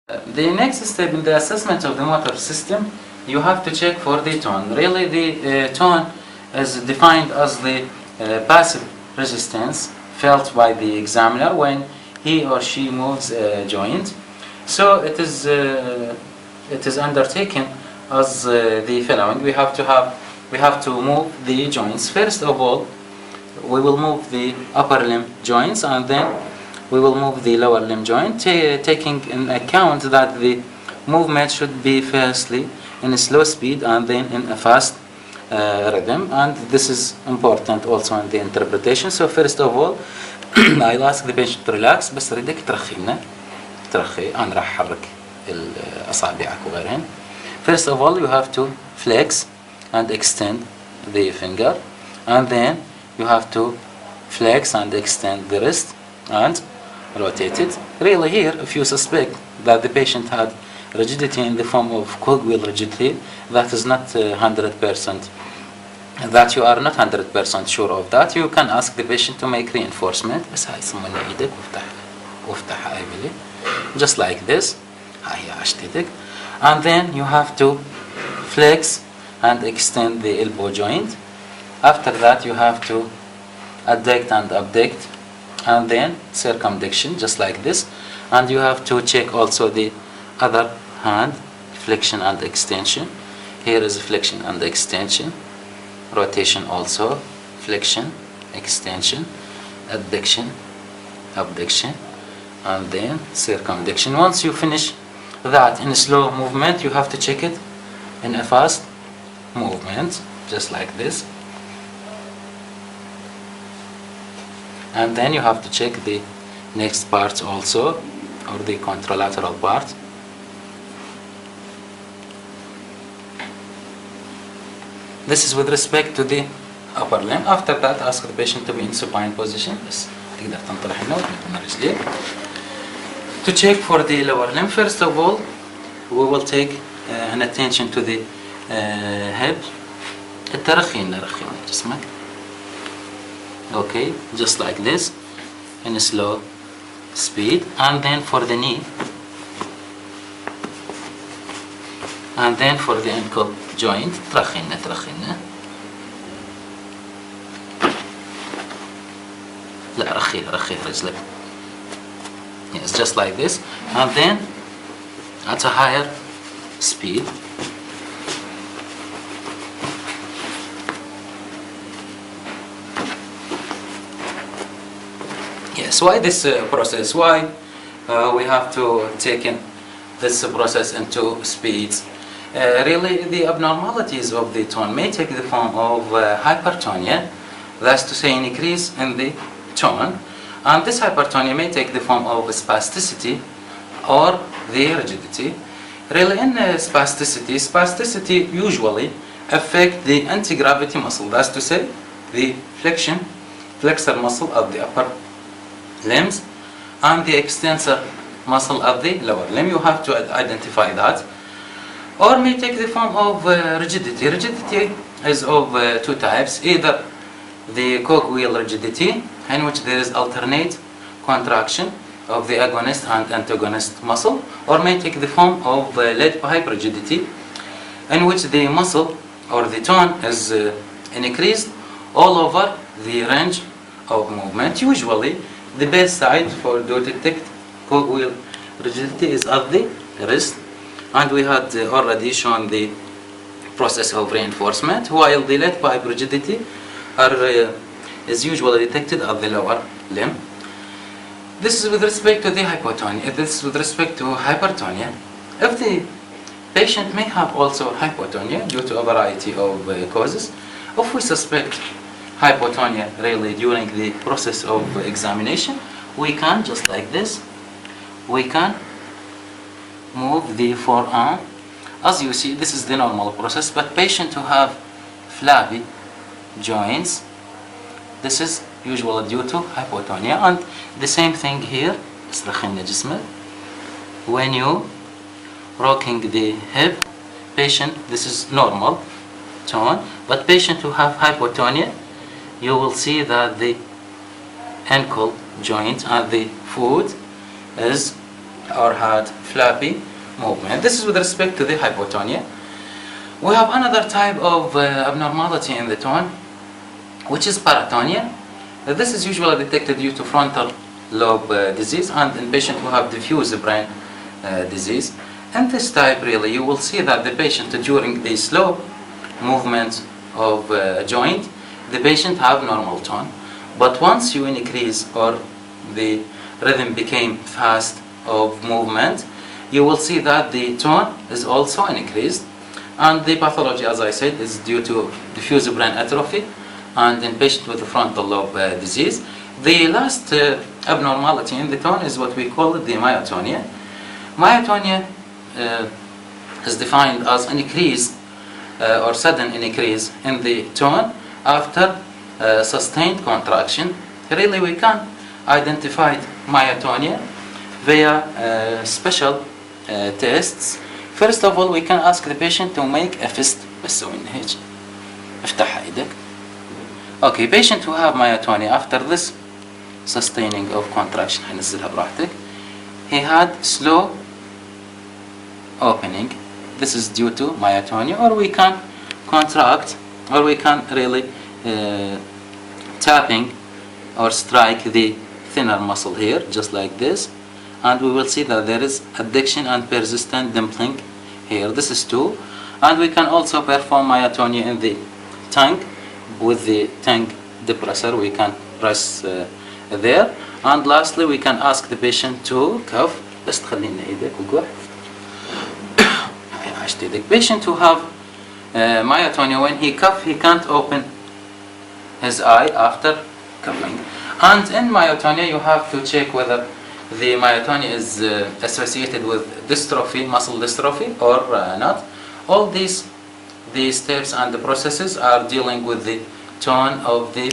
The next step in the assessment of the motor system, you have to check for the tone. Really, the tone is defined as the passive resistance felt by the examiner when he or she moves a joint. So it is undertaken as the following. We have to move the joints. First of all, we will move the upper limb joints, and then we will move the lower limb joint, taking in account that the movement should be firstly in a slow speed and then in a fast rhythm, and this is important also in the interpretation. So first of all, I'll ask the patient to relax. بس اريدك ترخي أنا راح أحرك أصابعك وغيرهن. First of all, you have to flex and extend the finger, and then you have to flex and extend the wrist and rotate it. Really here, if you suspect that the patient had rigidity in the form of cogwheel rigidity, that is not 100%, that you are not 100% sure of that, you can ask the patient to make reinforcement. بس هاي سمونا ايدك وافتحها ايملي, just like this. هاي عشت ايدك. And then you have to flex and extend the elbow joint. After that you have to adduct and abduct, and then circumduction, just like this. And you have to check also the other hand, flexion and extension. Here is flexion and extension, rotation also, flexion, extension, adduction, abduction, and then circumduction. Once you finish that in a slow movement, you have to check it in a fast movement, just like this. And then you have to check the next part also, or the contralateral part. This is with respect to the upper limb. After that, ask the patient to be in supine position. بس تقدر تنطلح هنا وتنطلح رجليك. To check for the lower limb, first of all, we will take an attention to the hip. رخينا جسمك. Okay, just like this, in a slow speed. And then for the knee, and then for the ankle joint, ترخينا لا رخي رجلك. Yes, just like this. And then at a higher speed, yes. Why this process? Why we have to take in this process into speeds? Really, the abnormalities of the tone may take the form of hypertonia, that's to say an increase in the tone, and this hypertonia may take the form of spasticity or the rigidity. Really, in spasticity usually affect the anti-gravity muscle, that's to say the flexor muscle of the upper limbs and the extensor muscle of the lower limb. You have to identify that. Or may take the form of rigidity. Rigidity is of two types: either the cogwheel rigidity, in which there is alternate contraction of the agonist and antagonist muscle, or may take the form of lead pipe rigidity, in which the muscle or the tone is increased all over the range of movement. Usually the best side to detect cogwheel rigidity is at the wrist, and we had already shown the process of reinforcement, while the lead pipe rigidity is usually detected at the lower limb. This is with respect to the hypotonia. This is with respect to hypertonia. If the patient may have also hypotonia due to a variety of causes, if we suspect hypotonia really during the process of examination, we can, just like this, we can move the forearm. As you see, this is the normal process, but patients who have flabby joints, this is usually due to hypotonia. And the same thing here, when you rocking the hip, patient, this is normal tone, but patient who have hypotonia, you will see that the ankle joint and the foot is or had flappy movement. This is with respect to the hypotonia. We have another type of abnormality in the tone, which is paratonia. This is usually detected due to frontal lobe disease and in patients who have diffuse brain disease. In this type, really, you will see that the patient, during the slow movement of a joint, the patient have normal tone. But once you increase, or the rhythm became fast of movement, you will see that the tone is also increased. And the pathology, as I said, is due to diffuse brain atrophy and in patients with frontal lobe disease. The last abnormality in the tone is what we call the myotonia. Myotonia is defined as an increase or sudden increase in the tone after sustained contraction. Really, we can identify myotonia via special tests. First of all, we can ask the patient to make a fist. بس سوي هيك افتح ايدك. Okay, patient who have myotonia after this sustaining of contraction, هنزلها براحتك. He had slow opening. This is due to myotonia, or we can contract, or we can really tapping or strike the thinner muscle here, just like this, and we will see that there is adduction and persistent dimpling here. This is 2, and we can also perform myotonia in the tongue with the tongue depressor. We can press there, and lastly we can ask the patient to cough. بس تخلينا ايدك وقع. Patient who have myotonia, when he cough, he can't open his eye after coughing. And in myotonia, you have to check whether the myotonia is associated with dystrophy, muscle dystrophy, or not. All these steps and the processes are dealing with the tone of the